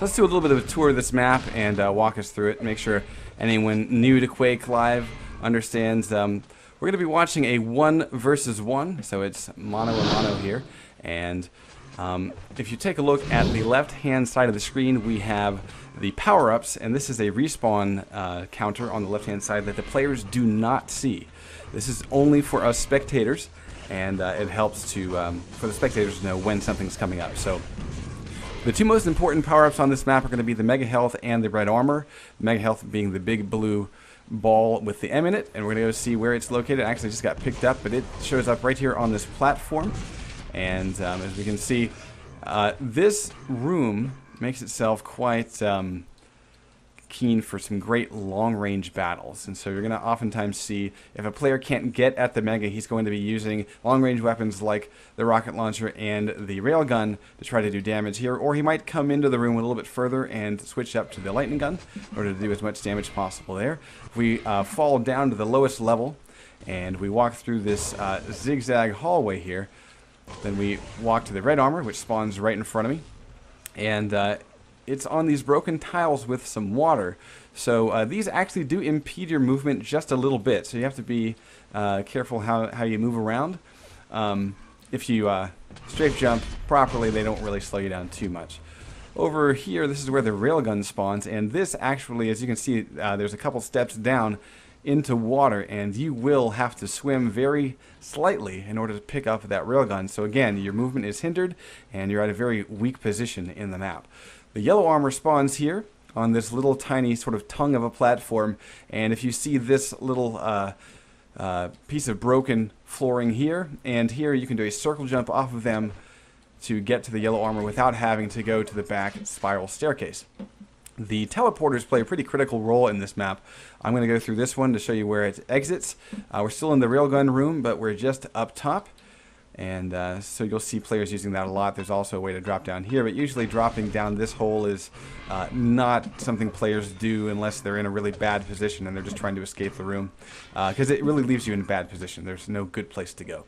let's do a little bit of a tour of this map and walk us through it. Make sure anyone new to Quake Live understands. We're going to be watching a 1 versus 1, so it's mono a mono here. And if you take a look at the left-hand side of the screen, we have the power-ups, and this is a respawn counter on the left-hand side that the players do not see. This is only for us spectators, and it helps to for the spectators to know when something's coming up. So the two most important power-ups on this map are going to be the Mega Health and the Red Armor. Mega Health being the big blue ball with the M in it, and we're going to go see where it's located. It actually just got picked up, but it shows up right here on this platform. And as we can see, this room makes itself quite keen for some great long-range battles. And so you're going to oftentimes see if a player can't get at the Mega, he's going to be using long-range weapons like the rocket launcher and the railgun to try to do damage here. Or he might come into the room a little bit further and switch up to the lightning gun in order to do as much damage possible there. If we fall down to the lowest level and we walk through this zigzag hallway here, then we walk to the Red Armor, which spawns right in front of me. And it's on these broken tiles with some water. So these actually do impede your movement just a little bit. So you have to be careful how you move around. If you strafe jump properly, they don't really slow you down too much. Over here, this is where the railgun spawns. And this actually, as you can see, there's a couple steps down into water, and you will have to swim very slightly in order to pick up that railgun. So again, your movement is hindered, and you're at a very weak position in the map. The yellow armor spawns here on this little tiny sort of tongue of a platform, and if you see this little piece of broken flooring here and here, you can do a circle jump off of them to get to the yellow armor without having to go to the back spiral staircase. The teleporters play a pretty critical role in this map. I'm going to go through this one to show you where it exits. We're still in the railgun room, but we're just up top. And so you'll see players using that a lot. There's also a way to drop down here, but usually dropping down this hole is not something players do unless they're in a really bad position and they're just trying to escape the room, because it really leaves you in a bad position. There's no good place to go.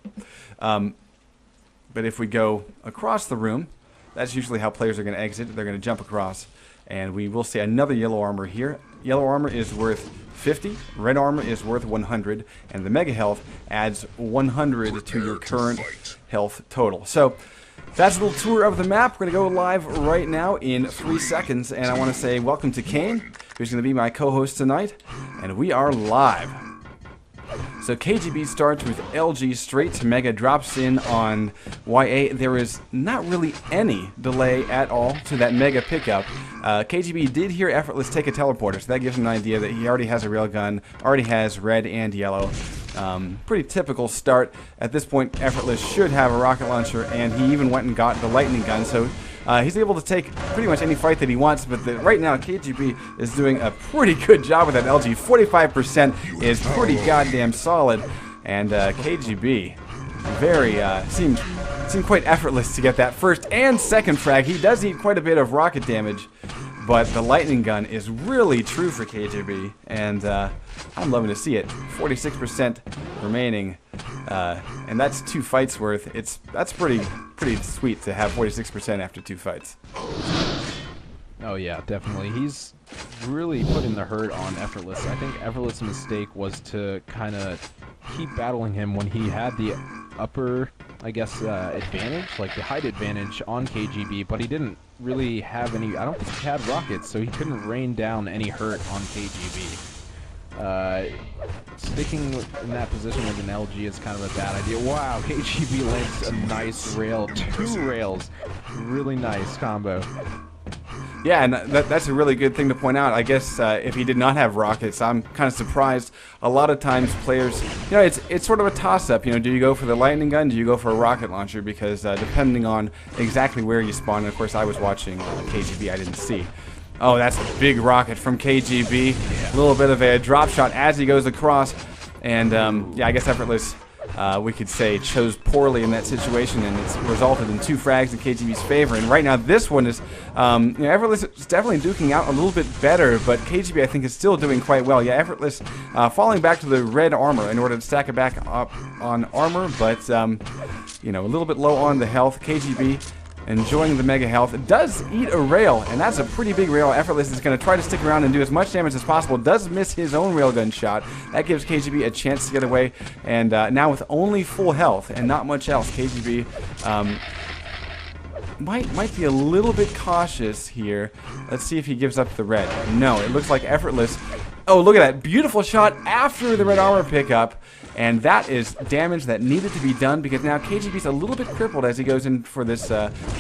But if we go across the room, that's usually how players are going to exit. They're going to jump across, and we will see another yellow armor here. Yellow armor is worth 50, red armor is worth 100, and the Mega Health adds 100 to your current health total. So that's a little tour of the map. We're going to go live right now in 3 seconds, and I want to say welcome to Kane, who's going to be my co-host tonight, and we are live. So KGB starts with LG straight to Mega, drops in on YA. There is not really any delay at all to that Mega pickup. KGB did hear Effortless take a teleporter, so that gives him an idea that he already has a railgun, already has red and yellow. Pretty typical start. At this point, Effortless should have a rocket launcher, and he even went and got the lightning gun. So he's able to take pretty much any fight that he wants, but right now KGB is doing a pretty good job with that LG. 45% is pretty goddamn solid, and KGB very seemed quite effortless to get that first and second frag. He does eat quite a bit of rocket damage, but the lightning gun is really true for KGB, and I'm loving to see it. 46% remaining, and that's 2 fights worth. That's pretty sweet to have 46% after 2 fights. Oh yeah, definitely. He's really putting the hurt on Effortless. I think Effortless' mistake was to kind of keep battling him when he had the upper, I guess, advantage, like the height advantage on KGB, but he didn't really have any. I don't think he had rockets, so he couldn't rain down any hurt on KGB. Sticking in that position with an LG is kind of a bad idea. Wow, KGB lands a nice rail, 2 rails, really nice combo. Yeah, and that's a really good thing to point out. I guess if he did not have rockets, I'm kind of surprised. A lot of times players, it's sort of a toss-up. Do you go for the lightning gun? Do you go for a rocket launcher? Because depending on exactly where you spawn, and of course I was watching KGB, I didn't see. Oh, that's a big rocket from KGB. A little bit of a drop shot as he goes across. And yeah, I guess Effortless, we could say, chose poorly in that situation, and it's resulted in 2 frags in KGB's favor. And right now, this one is, Effortless is definitely duking out a little bit better, but KGB, I think, is still doing quite well. Yeah, Effortless falling back to the red armor in order to stack it back up on armor, but, a little bit low on the health. KGB enjoying the mega health. It does eat a rail, and that's a pretty big rail. Effortless is going to try to stick around and do as much damage as possible. Does miss his own railgun shot. That gives KGB a chance to get away, and now with only full health and not much else, KGB might be a little bit cautious here. Let's see if he gives up the red. No, it looks like Effortless. Oh, look at that. Beautiful shot after the red armor pickup. And that is damage that needed to be done, because now KGB's a little bit crippled as he goes in for this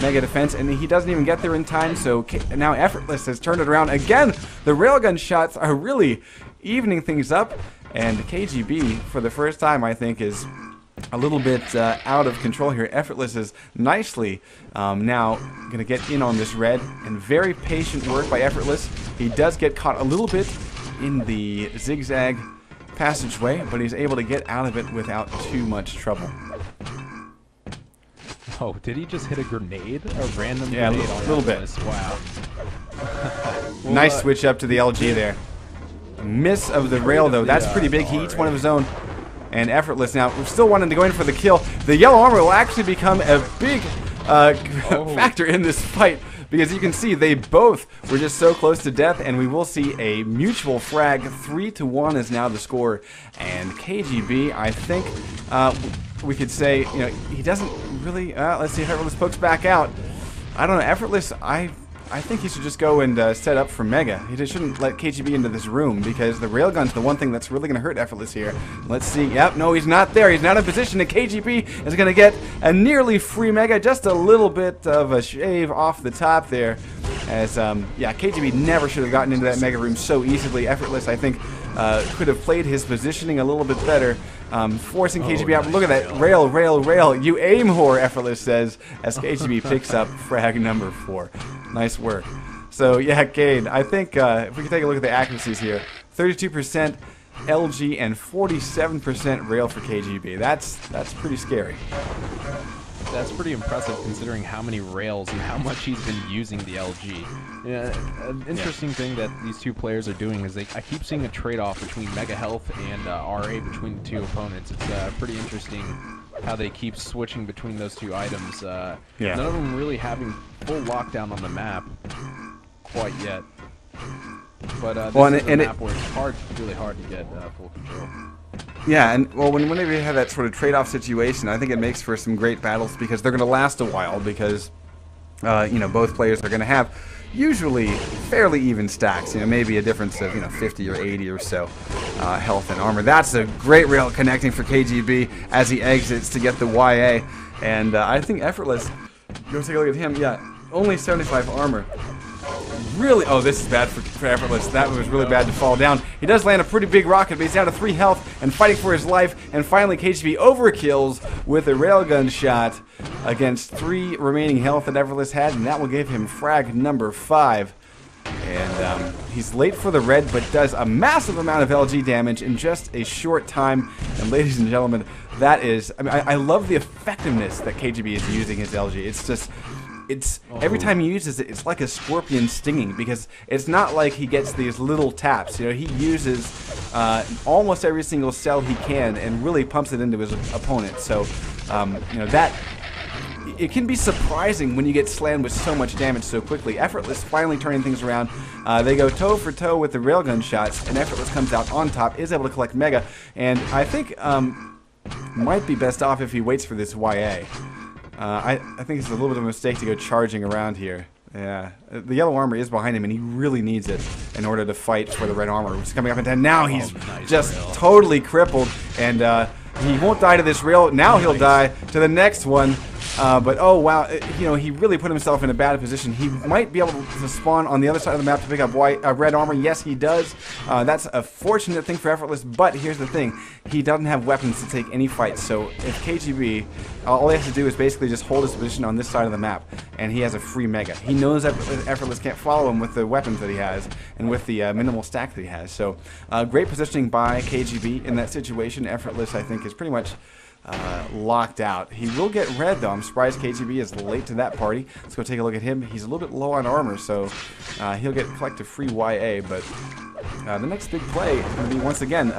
mega defense, and he doesn't even get there in time, so now Effortless has turned it around. Again, the railgun shots are really evening things up, and KGB, for the first time, I think, is a little bit out of control here. Effortless is nicely now going to get in on this red, and very patient work by Effortless. He does get caught a little bit in the zigzag passageway, but he's able to get out of it without too much trouble. Oh, did he just hit a grenade? A random yeah, grenade? A little bit. Wow. Well, nice switch up to the LG there. A miss of the rail, though. That's pretty big. He eats one of his own. And Effortless now. We're still wanting to go in for the kill. The yellow armor will actually become a big factor in this fight, because you can see they both were just so close to death, and we will see a mutual frag. 3-1 is now the score, and KGB, I think we could say, you know, he doesn't really. Let's see if Effortless pokes back out. I don't know. Effortless, I think he should just go and set up for Mega. He just shouldn't let KGB into this room, because the railgun's the one thing that's really going to hurt Effortless here. Let's see. Yep, no, he's not there. He's not in position, and KGB is going to get a nearly free Mega. Just a little bit of a shave off the top there. As, yeah, KGB never should have gotten into that Mega room so easily. Effortless, I think, could have played his positioning a little bit better, forcing KGB out. Look at that. Rail, rail, rail. You aim whore, Effortless says, as KGB picks up frag number 4. Nice work. So, yeah, Cade, I think if we can take a look at the accuracies here, 32% LG and 47% rail for KGB. That's pretty scary. That's pretty impressive, considering how many rails and how much he's been using the LG. Yeah, an interesting thing that these two players are doing is I keep seeing a trade-off between Mega Health and RA between the two opponents. It's pretty interesting how they keep switching between those two items. None of them really having full lockdown on the map quite yet. But this is a map where it's really hard to get full control. Yeah, and well, whenever you have that sort of trade-off situation, I think it makes for some great battles, because they're going to last a while, because you know, both players are going to have usually fairly even stacks. You know, maybe a difference of 50 or 80 or so health and armor. That's a great rail connecting for KGB as he exits to get the YA, and I think Effortless. Go take a look at him. Yeah, only 75 armor. Really, oh, this is bad for Effortless. That was really bad to fall down. He does land a pretty big rocket, but he's down to 3 health and fighting for his life. And finally, KGB overkills with a railgun shot against 3 remaining health that Effortless had, and that will give him frag number 5. And he's late for the red, but does a massive amount of LG damage in just a short time. And ladies and gentlemen, that is, I mean, I love the effectiveness that KGB is using his LG. It's just, every time he uses it, it's like a scorpion stinging, because it's not like he gets these little taps. You know, he uses almost every single cell he can and really pumps it into his opponent. So, you know, that it can be surprising when you get slammed with so much damage so quickly. Effortless finally turning things around. They go toe for toe with the railgun shots, and Effortless comes out on top, is able to collect Mega, and I think might be best off if he waits for this YA. I think it's a little bit of a mistake to go charging around here. Yeah, the yellow armor is behind him, and he really needs it in order to fight for the red armor, which is coming up. And now he's just totally crippled, and he won't die to this rail. Now he'll die to the next one. But oh wow, you know, he really put himself in a bad position. He might be able to spawn on the other side of the map to pick up red armor. Yes, he does. That's a fortunate thing for Effortless, but here's the thing. He doesn't have weapons to take any fights, so if KGB, all he has to do is basically just hold his position on this side of the map, and he has a free Mega. He knows that Effortless can't follow him with the weapons that he has, and with the minimal stack that he has. So great positioning by KGB in that situation. Effortless, I think, is pretty much locked out. He will get red, though. I'm surprised KGB is late to that party. Let's go take a look at him. He's a little bit low on armor, so he'll collect a free YA, but the next big play is going to be, once again,